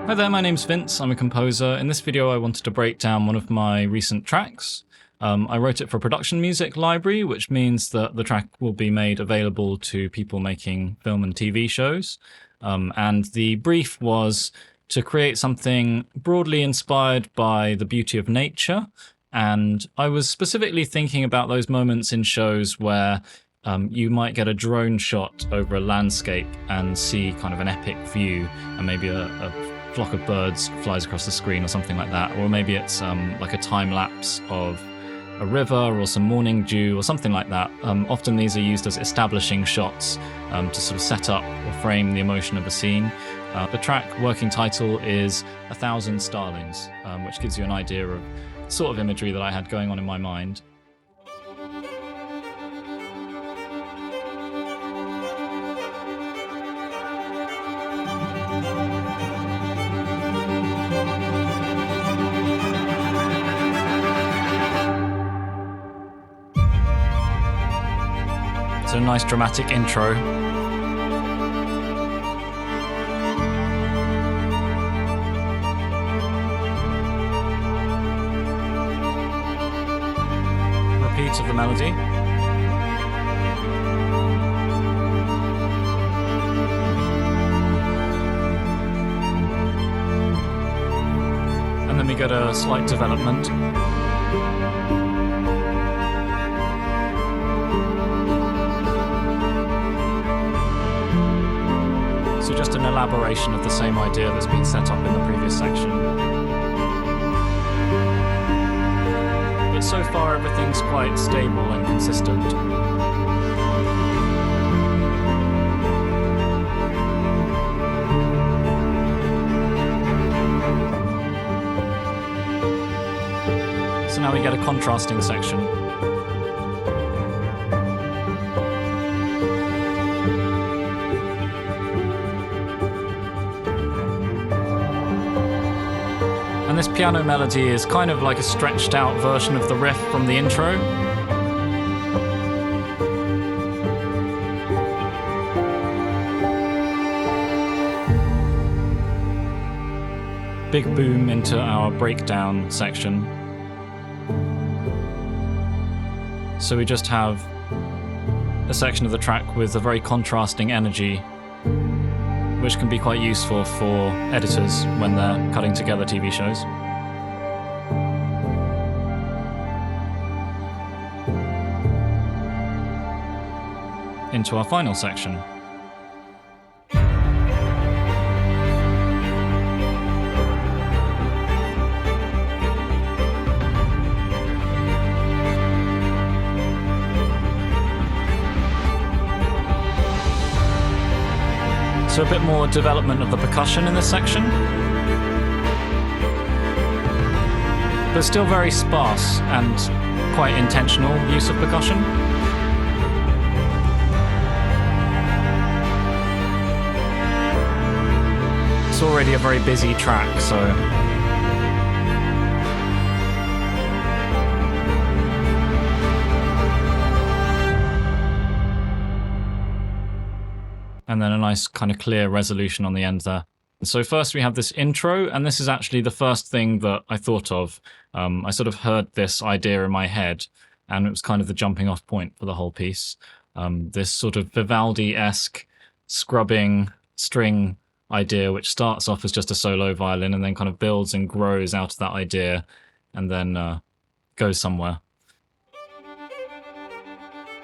Hi there, my name's Vince, I'm a composer. In this video I wanted to break down one of my recent tracks. I wrote it for production music library, which means that the track will be made available to people making film and TV shows. And the brief was to create something broadly inspired by the beauty of nature. And I was specifically thinking about those moments in shows where you might get a drone shot over a landscape and see kind of an epic view, and maybe a flock of birds flies across the screen or something like that. Or maybe it's like a time lapse of a river or some morning dew or something like that. Often these are used as establishing shots to sort of set up or frame the emotion of a scene. The track working title is 1,000 Starlings, which gives you an idea of the sort of imagery that I had going on in my mind. So a nice dramatic intro. Repeat of the melody. And then we get a slight development. So just an elaboration of the same idea that's been set up in the previous section. But so far everything's quite stable and consistent. So now we get a contrasting section. And this piano melody is kind of like a stretched out version of the riff from the intro. Big boom into our breakdown section. So we just have a section of the track with a very contrasting energy, which can be quite useful for editors when they're cutting together TV shows. Into our final section. So a bit more development of the percussion in this section, but still very sparse and quite intentional use of percussion. It's already a very busy track, so and then a nice kind of clear resolution on the end there. So first we have this intro, and this is actually the first thing that I thought of. I sort of heard this idea in my head, and it was kind of the jumping off point for the whole piece. This sort of Vivaldi-esque scrubbing string idea, which starts off as just a solo violin and then kind of builds and grows out of that idea and then goes somewhere.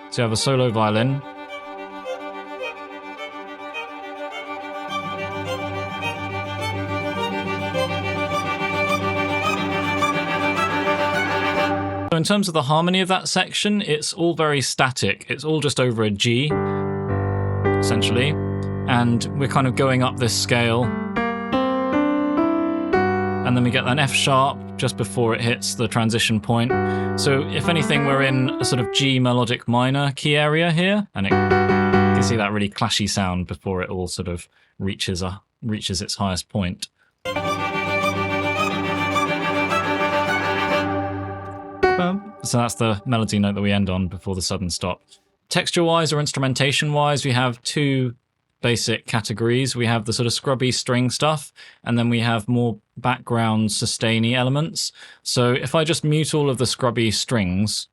So you have a solo violin. So in terms of the harmony of that section, it's all very static. It's all just over a G, essentially. And we're kind of going up this scale. And then we get an F sharp just before it hits the transition point. So if anything, we're in a sort of G melodic minor key area here. And you can see that really clashy sound before it all sort of reaches its highest point. So that's the melody note that we end on before the sudden stop. Texture-wise or instrumentation-wise, we have two basic categories. We have the sort of scrubby string stuff, and then we have more background sustainy elements. So if I just mute all of the scrubby strings,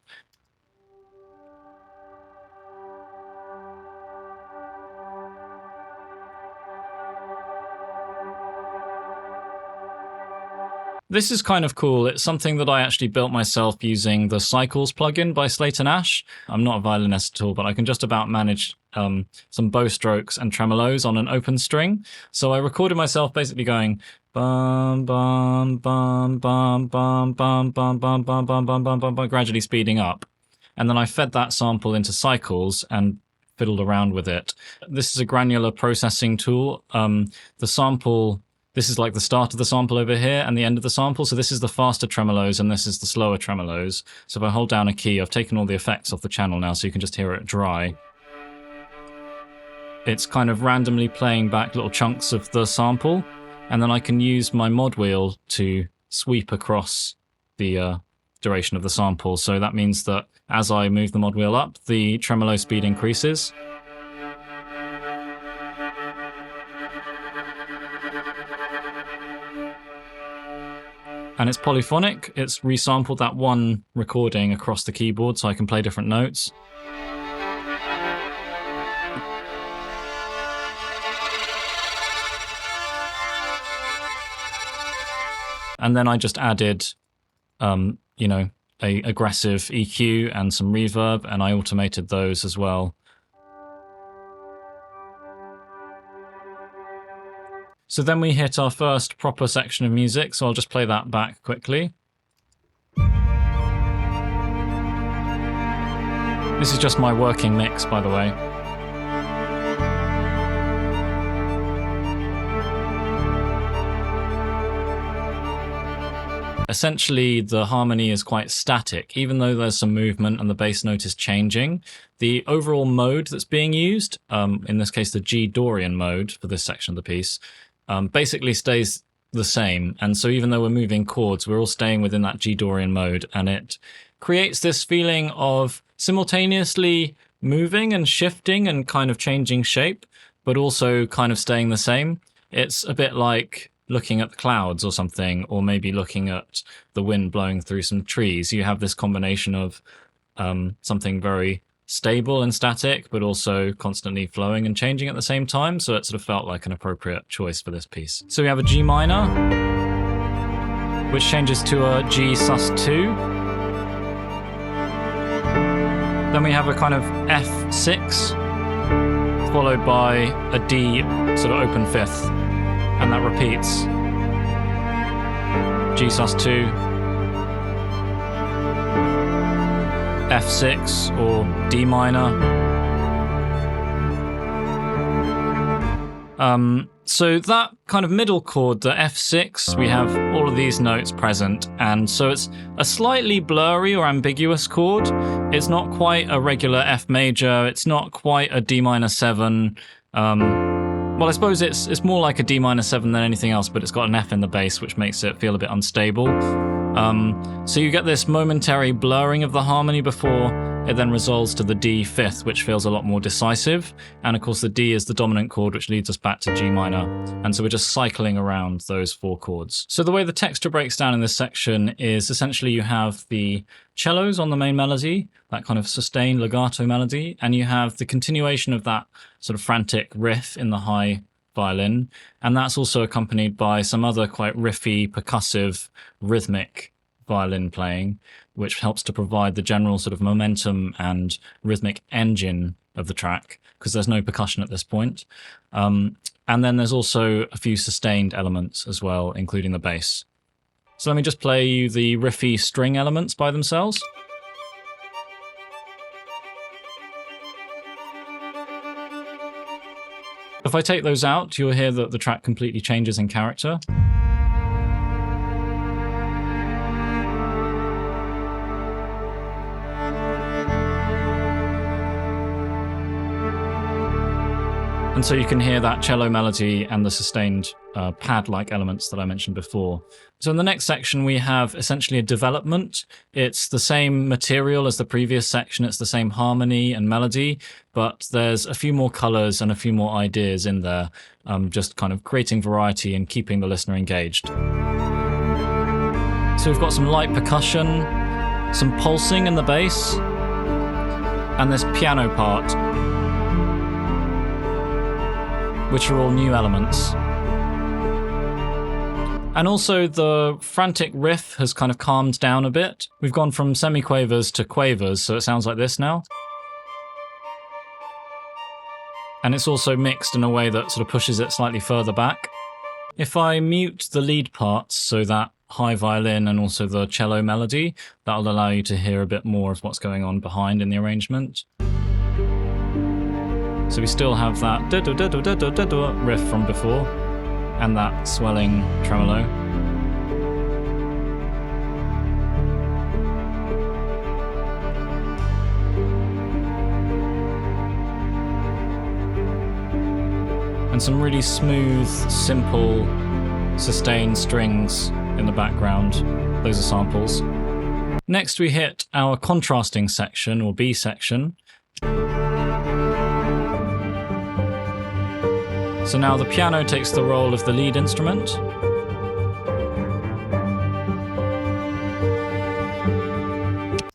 this is kind of cool. It's something that I actually built myself using the Cycles plugin by Slate & Ash. I'm not a violinist at all, but I can just about manage some bow strokes and tremolos on an open string. So I recorded myself basically going bum bum bum bum bum bum bum bum bum bum bum bum bum, gradually speeding up. And then I fed that sample into Cycles and fiddled around with it. This is a granular processing tool. The sample, this is like the start of the sample over here and the end of the sample. So this is the faster tremolos and this is the slower tremolos. So if I hold down a key, I've taken all the effects off the channel now so you can just hear it dry. It's kind of randomly playing back little chunks of the sample, and then I can use my mod wheel to sweep across the duration of the sample. So that means that as I move the mod wheel up, the tremolo speed increases. And it's polyphonic. It's resampled that one recording across the keyboard so I can play different notes. And then I just added, you know, a aggressive EQ and some reverb, and I automated those as well. So then we hit our first proper section of music, so I'll just play that back quickly. This is just my working mix, by the way. Essentially, the harmony is quite static. Even though there's some movement and the bass note is changing, the overall mode that's being used, in this case the G Dorian mode for this section of the piece, basically stays the same. And so even though we're moving chords, we're all staying within that G Dorian mode, and it creates this feeling of simultaneously moving and shifting and kind of changing shape, but also kind of staying the same. It's a bit like looking at the clouds or something, or maybe looking at the wind blowing through some trees. You have this combination of something very stable and static, but also constantly flowing and changing at the same time. So it sort of felt like an appropriate choice for this piece. So we have a G minor, which changes to a G sus2. Then we have a kind of F6, followed by a D sort of open fifth. And that repeats. G sus2, F6 or D minor. So that kind of middle chord, the F6, we have all of these notes present, and so it's a slightly blurry or ambiguous chord. It's not quite a regular F major, it's not quite a D minor 7. Well, I suppose it's more like a D minor 7 than anything else, but it's got an F in the bass, which makes it feel a bit unstable. So you get this momentary blurring of the harmony before it then resolves to the D fifth, which feels a lot more decisive. And of course, the D is the dominant chord, which leads us back to G minor. And so we're just cycling around those four chords. So the way the texture breaks down in this section is essentially you have the cellos on the main melody, that kind of sustained legato melody, and you have the continuation of that sort of frantic riff in the high violin, and that's also accompanied by some other quite riffy, percussive, rhythmic violin playing, which helps to provide the general sort of momentum and rhythmic engine of the track, because there's no percussion at this point. And then there's also a few sustained elements as well, including the bass. So let me just play you the riffy string elements by themselves. If I take those out, you'll hear that the track completely changes in character. And so you can hear that cello melody and the sustained pad-like elements that I mentioned before. So in the next section, we have essentially a development. It's the same material as the previous section. It's the same harmony and melody, but there's a few more colors and a few more ideas in there, just kind of creating variety and keeping the listener engaged. So we've got some light percussion, some pulsing in the bass, and this piano part, which are all new elements. And also the frantic riff has kind of calmed down a bit. We've gone from semiquavers to quavers, so it sounds like this now. And it's also mixed in a way that sort of pushes it slightly further back. If I mute the lead parts, so that high violin and also the cello melody, that'll allow you to hear a bit more of what's going on behind in the arrangement. So we still have that riff from before, and that swelling tremolo. And some really smooth, simple, sustained strings in the background. Those are samples. Next we hit our contrasting section, or B section. So now the piano takes the role of the lead instrument.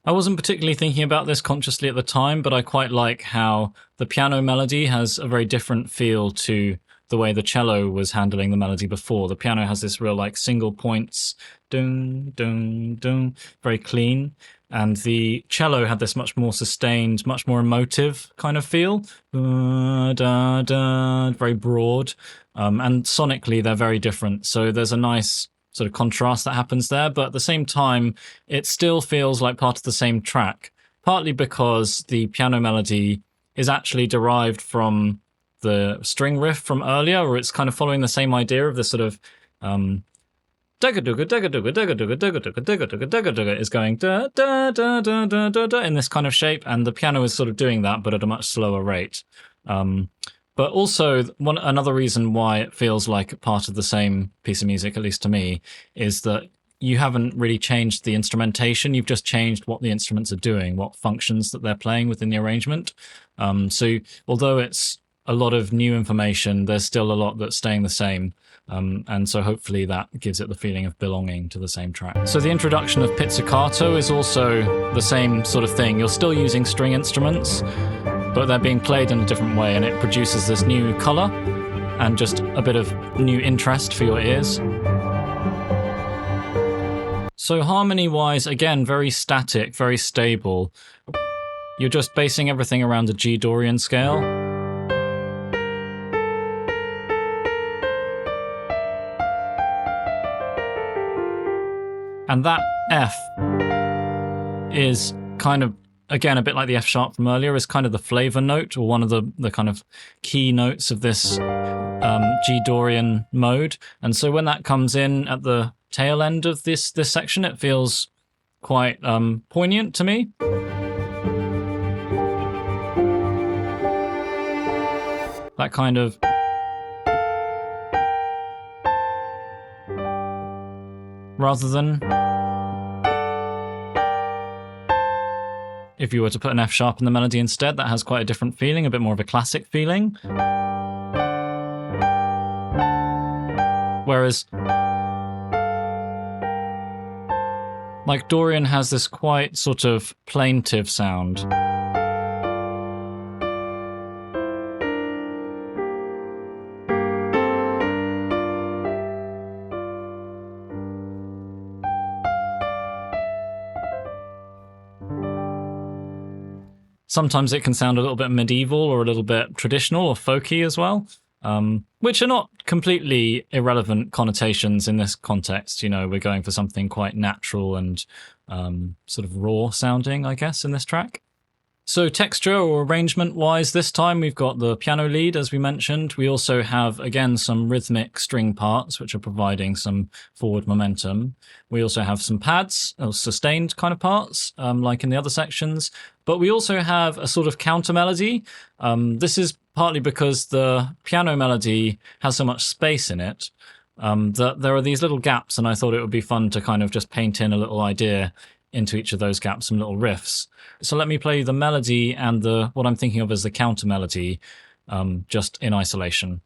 I wasn't particularly thinking about this consciously at the time, but I quite like how the piano melody has a very different feel to the way the cello was handling the melody before. The piano has this real like single points, dun, dun, dun, very clean. And the cello had this much more sustained, much more emotive kind of feel. Da, da, da, very broad. And sonically, they're very different. So there's a nice sort of contrast that happens there. But at the same time, it still feels like part of the same track. Partly because the piano melody is actually derived from the string riff from earlier, or it's kind of following the same idea of this sort of is going da da da da da da da in this kind of shape, and the piano is sort of doing that, but at a much slower rate. But also, another reason why it feels like part of the same piece of music, at least to me, is that you haven't really changed the instrumentation. You've just changed what the instruments are doing, what functions that they're playing within the arrangement. So although it's a lot of new information, there's still a lot that's staying the same. And so hopefully that gives it the feeling of belonging to the same track. So the introduction of pizzicato is also the same sort of thing. You're still using string instruments, but they're being played in a different way, and it produces this new color and just a bit of new interest for your ears. So harmony-wise, again, very static, very stable. You're just basing everything around the G Dorian scale. And that F is kind of, again, a bit like the F sharp from earlier, is kind of the flavor note, or one of the kind of key notes of this G Dorian mode. And so when that comes in at the tail end of this section, it feels quite poignant to me. That kind of rather than if you were to put an F sharp in the melody instead, that has quite a different feeling, a bit more of a classic feeling. Whereas like Dorian has this quite sort of plaintive sound. Sometimes it can sound a little bit medieval or a little bit traditional or folky as well, which are not completely irrelevant connotations in this context. You know, we're going for something quite natural and sort of raw sounding, I guess, in this track. So texture or arrangement-wise, this time we've got the piano lead, as we mentioned. We also have, again, some rhythmic string parts, which are providing some forward momentum. We also have some pads, or sustained kind of parts, like in the other sections. But we also have a sort of counter melody. This is partly because the piano melody has so much space in it that there are these little gaps, and I thought it would be fun to kind of just paint in a little idea into each of those gaps, some little riffs. So let me play the melody and what I'm thinking of as the counter melody just in isolation.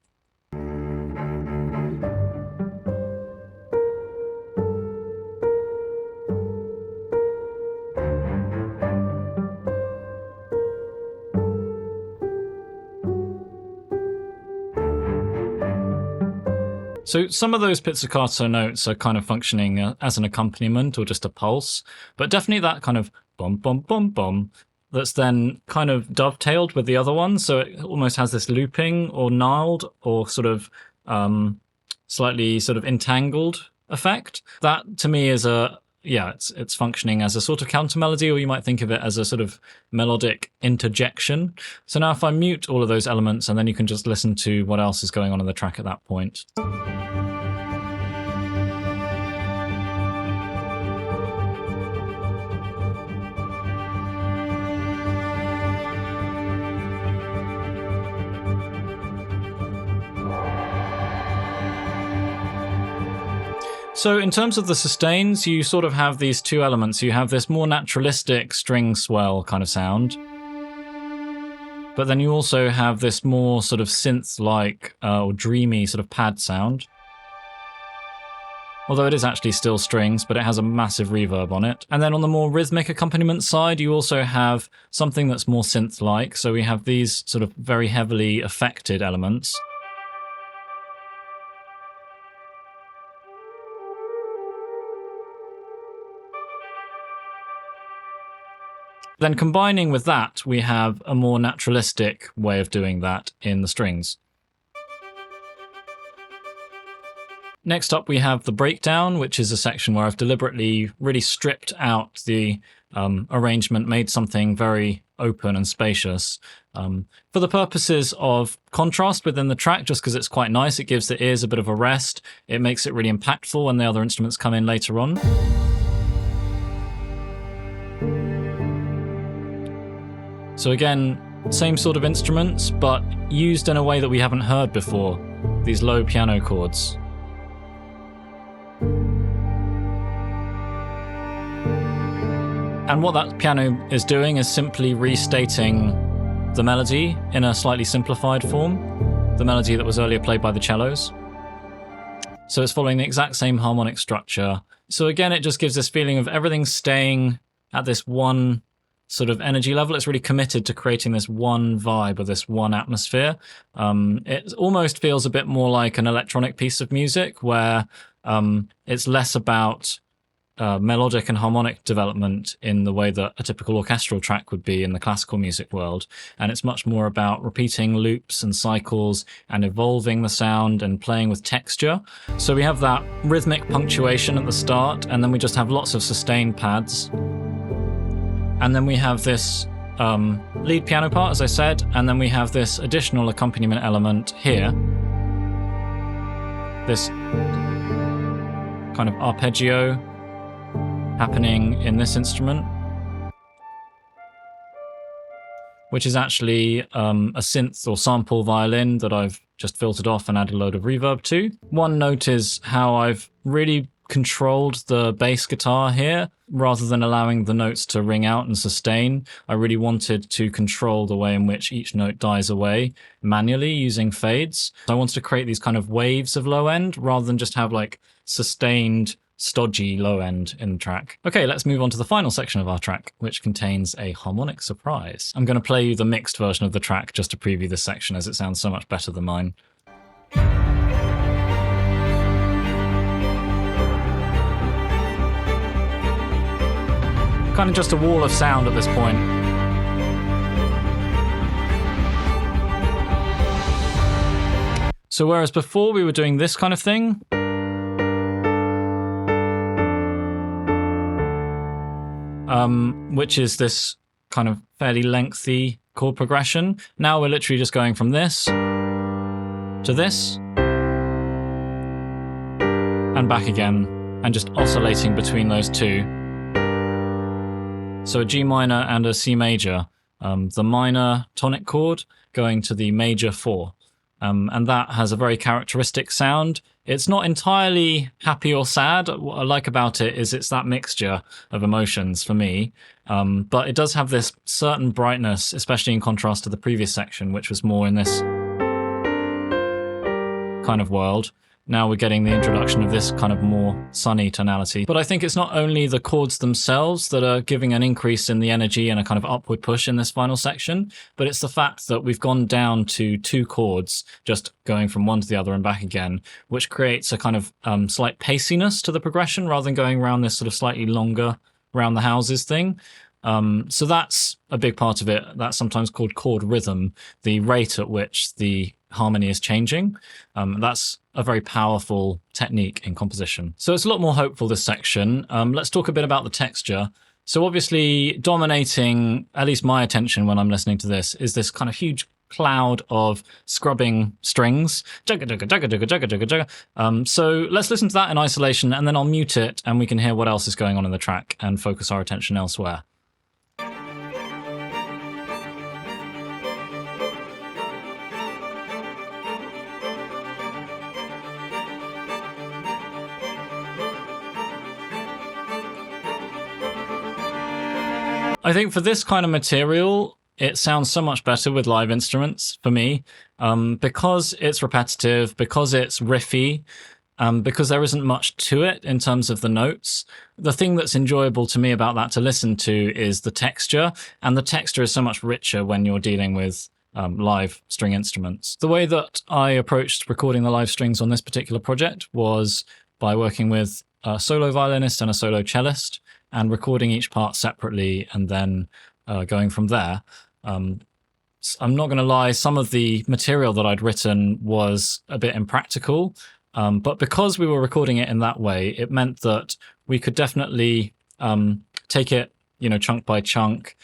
So some of those pizzicato notes are kind of functioning as an accompaniment or just a pulse, but definitely that kind of bum, bum, bum, bum, that's then kind of dovetailed with the other one. So it almost has this looping or gnarled or sort of slightly sort of entangled effect. That to me is it's functioning as a sort of counter melody, or you might think of it as a sort of melodic interjection. So now if I mute all of those elements, and then you can just listen to what else is going on in the track at that point. So in terms of the sustains, you sort of have these two elements. You have this more naturalistic string swell kind of sound, but then you also have this more sort of synth-like or dreamy sort of pad sound. Although it is actually still strings, but it has a massive reverb on it. And then on the more rhythmic accompaniment side, you also have something that's more synth-like. So we have these sort of very heavily affected elements. Then combining with that, we have a more naturalistic way of doing that in the strings. Next up, we have the breakdown, which is a section where I've deliberately really stripped out the arrangement, made something very open and spacious. For the purposes of contrast within the track, just because it's quite nice, it gives the ears a bit of a rest. It makes it really impactful when the other instruments come in later on. So again, same sort of instruments, but used in a way that we haven't heard before, these low piano chords. And what that piano is doing is simply restating the melody in a slightly simplified form, the melody that was earlier played by the cellos. So it's following the exact same harmonic structure. So again, it just gives this feeling of everything staying at this one sort of energy level. It's really committed to creating this one vibe or this one atmosphere. It almost feels a bit more like an electronic piece of music where it's less about melodic and harmonic development in the way that a typical orchestral track would be in the classical music world. And it's much more about repeating loops and cycles and evolving the sound and playing with texture. So we have that rhythmic punctuation at the start, and then we just have lots of sustained pads. And then we have this lead piano part, as I said, and then we have this additional accompaniment element here. This kind of arpeggio happening in this instrument, which is actually a synth or sample violin that I've just filtered off and added a load of reverb to. One note is how I've really controlled the bass guitar here rather than allowing the notes to ring out and sustain. I really wanted to control the way in which each note dies away manually using fades. I wanted to create these kind of waves of low end rather than just have like sustained stodgy low end in the track. Okay, let's move on to the final section of our track, which contains a harmonic surprise. I'm going to play you the mixed version of the track just to preview this section, as it sounds so much better than mine. Kind of just a wall of sound at this point. So whereas before we were doing this kind of thing, which is this kind of fairly lengthy chord progression, now we're literally just going from this to this and back again, and just oscillating between those two. So a G minor and a C major the minor tonic chord going to the major 4. And that has a very characteristic sound. It's not entirely happy or sad. What I like about it is it's that mixture of emotions for me. But it does have this certain brightness, especially in contrast to the previous section, which was more in this kind of world. Now we're getting the introduction of this kind of more sunny tonality. But I think it's not only the chords themselves that are giving an increase in the energy and a kind of upward push in this final section, but it's the fact that we've gone down to 2 chords, just going from one to the other and back again, which creates a kind of slight paciness to the progression rather than going around this sort of slightly longer round the houses thing. So that's a big part of it. That's sometimes called chord rhythm, the rate at which the harmony is changing. That's a very powerful technique in composition. So it's a lot more hopeful, this section. Let's talk a bit about the texture. So obviously dominating, at least my attention when I'm listening to this, is this kind of huge cloud of scrubbing strings. So let's listen to that in isolation, and then I'll mute it and we can hear what else is going on in the track and focus our attention elsewhere. I think for this kind of material, it sounds so much better with live instruments for me, because it's repetitive, because it's riffy, because there isn't much to it in terms of the notes. The thing that's enjoyable to me about that to listen to is the texture, and the texture is so much richer when you're dealing with live string instruments. The way that I approached recording the live strings on this particular project was by working with a solo violinist and a solo cellist, and recording each part separately and then going from there. I'm not going to lie, some of the material that I'd written was a bit impractical, but because we were recording it in that way, it meant that we could definitely take it, chunk by chunk,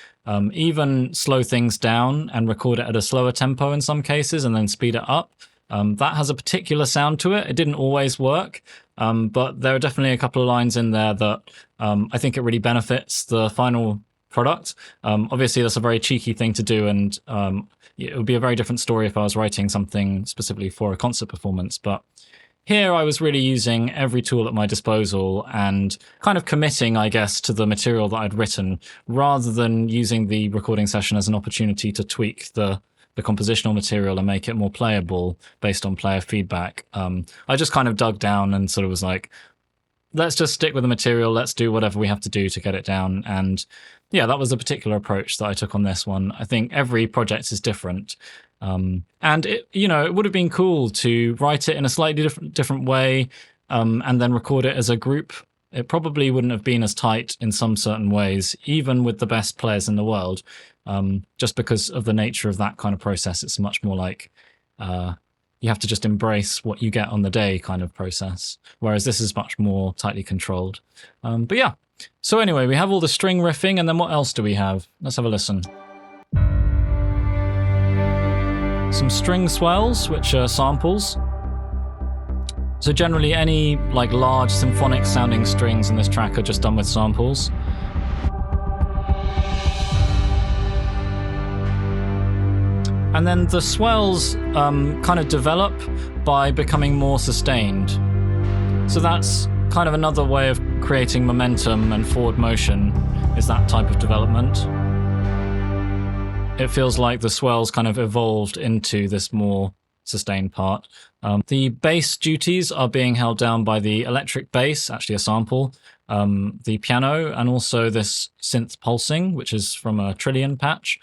even slow things down and record it at a slower tempo in some cases and then speed it up. That has a particular sound to it. It didn't always work, but there are definitely a couple of lines in there that I think it really benefits the final product. Obviously, that's a very cheeky thing to do, and it would be a very different story if I was writing something specifically for a concert performance. But here I was really using every tool at my disposal and kind of committing, I guess, to the material that I'd written, rather than using the recording session as an opportunity to tweak the compositional material and make it more playable based on player feedback. I just kind of dug down and sort of was like, let's just stick with the material. Let's do whatever we have to do to get it down. And yeah, that was the particular approach that I took on this one. I think every project is different. And it would have been cool to write it in a slightly different way, and then record it as a group. It probably wouldn't have been as tight in some certain ways, even with the best players in the world. Just because of the nature of that kind of process, it's much more like you have to just embrace what you get on the day kind of process, whereas this is much more tightly controlled. But yeah, so anyway, we have all the string riffing, and then what else do we have? Let's have a listen. Some string swells, which are samples. So generally any large symphonic sounding strings in this track are just done with samples. And then the swells kind of develop by becoming more sustained. So that's kind of another way of creating momentum and forward motion, is that type of development. It feels like the swells kind of evolved into this more sustained part. The bass duties are being held down by the electric bass, actually a sample, the piano, and also this synth pulsing, which is from a Trillion patch.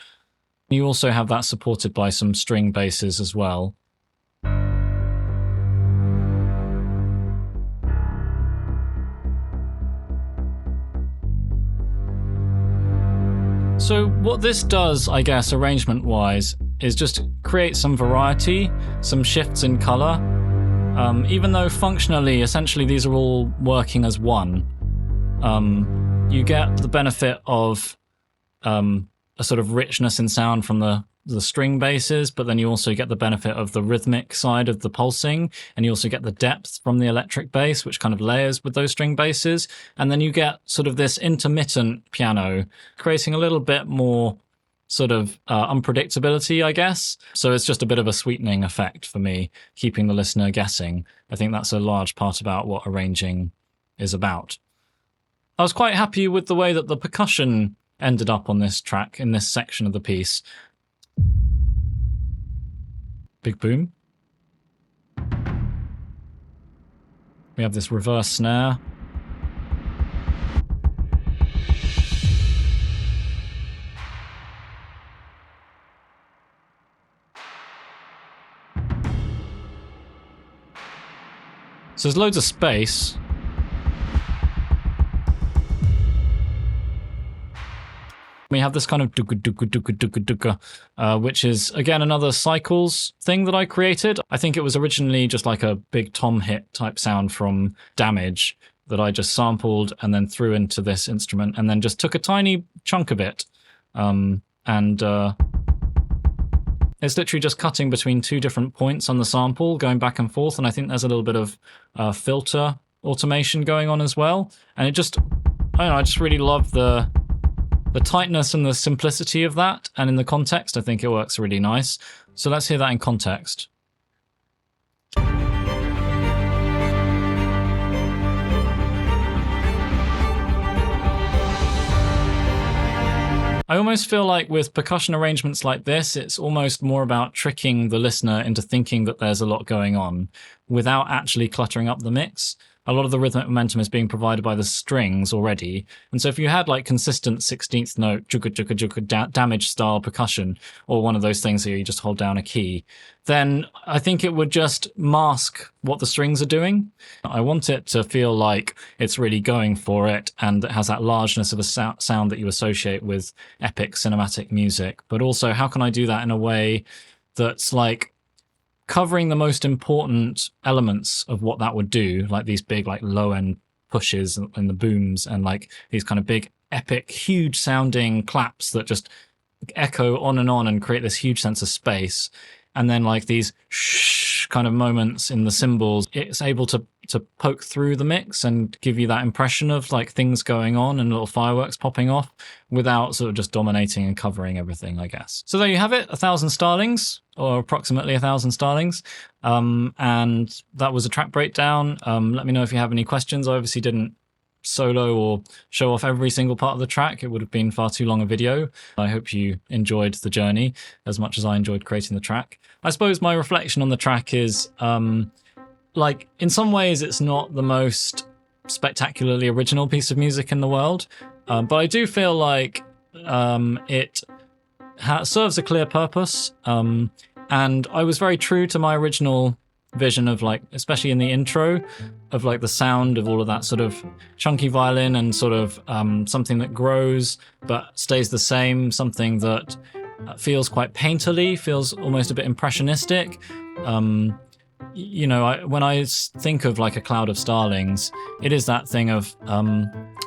You also have that supported by some string basses as well. So what this does, I guess, arrangement-wise, is just create some variety, some shifts in color, even though functionally, essentially, these are all working as one. You get the benefit of a sort of richness in sound from the string basses, but then you also get the benefit of the rhythmic side of the pulsing, and you also get the depth from the electric bass, which kind of layers with those string basses, and then you get sort of this intermittent piano, creating a little bit more sort of unpredictability, I guess. So it's just a bit of a sweetening effect for me, keeping the listener guessing. I think that's a large part about what arranging is about. I was quite happy with the way that the percussion ended up on this track, in this section of the piece. Big boom. We have this reverse snare. So there's loads of space. We have this kind of duka duka duka duka duka, which is again another cycles thing that I created. I think it was originally just like a big tom hit type sound from Damage that I just sampled and then threw into this instrument, and then just took a tiny chunk of it, and it's literally just cutting between two different points on the sample, going back and forth, and I think there's a little bit of filter automation going on as well. And it just, I don't know, I just really love the tightness and the simplicity of that, and in the context, I think it works really nice. So let's hear that in context. I almost feel like with percussion arrangements like this, it's almost more about tricking the listener into thinking that there's a lot going on without actually cluttering up the mix. A lot of the rhythmic momentum is being provided by the strings already. And so if you had like consistent 16th note, juka juka juka Damage style percussion, or one of those things where you just hold down a key, then I think it would just mask what the strings are doing. I want it to feel like it's really going for it, and it has that largeness of a sound that you associate with epic cinematic music. But also, how can I do that in a way that's like covering the most important elements of what that would do, like these big like low end pushes and the booms, and like these kind of big epic huge sounding claps that just echo on and create this huge sense of space, and then like these shh kind of moments in the cymbals. It's able to poke through the mix and give you that impression of like things going on and little fireworks popping off without sort of just dominating and covering everything, I guess. So there you have it, 1,000 starlings, or approximately 1,000 starlings. And that was a track breakdown. Let me know if you have any questions. I obviously didn't solo or show off every single part of the track. It would have been far too long a video. I hope you enjoyed the journey as much as I enjoyed creating the track. I suppose my reflection on the track is, like, in some ways it's not the most spectacularly original piece of music in the world, but I do feel like it serves a clear purpose, and I was very true to my original vision of, like, especially in the intro, of like the sound of all of that sort of chunky violin and sort of something that grows but stays the same, something that feels quite painterly, feels almost a bit impressionistic. You know, when I think of like a cloud of starlings, it is that thing of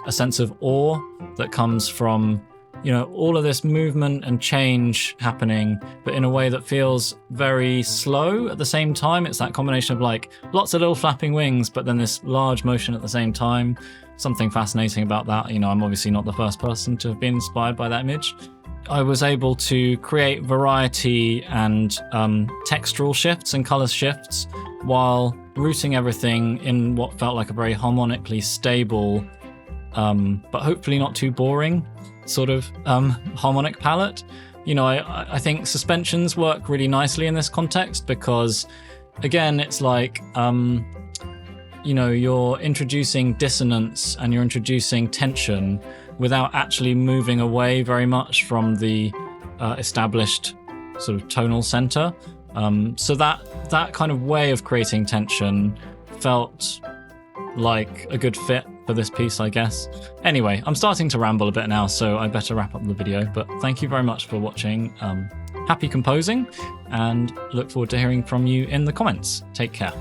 a sense of awe that comes from, you know, all of this movement and change happening, but in a way that feels very slow at the same time. It's that combination of like lots of little flapping wings, but then this large motion at the same time. Something fascinating about that. You know, I'm obviously not the first person to have been inspired by that image. I was able to create variety and textural shifts and color shifts while rooting everything in what felt like a very harmonically stable, but hopefully not too boring sort of harmonic palette. You know, I think suspensions work really nicely in this context because, again, it's like, you know, you're introducing dissonance and you're introducing tension without actually moving away very much from the established sort of tonal center. So that kind of way of creating tension felt like a good fit for this piece, I guess. Anyway, I'm starting to ramble a bit now, so I better wrap up the video, but thank you very much for watching. Happy composing, and look forward to hearing from you in the comments. Take care.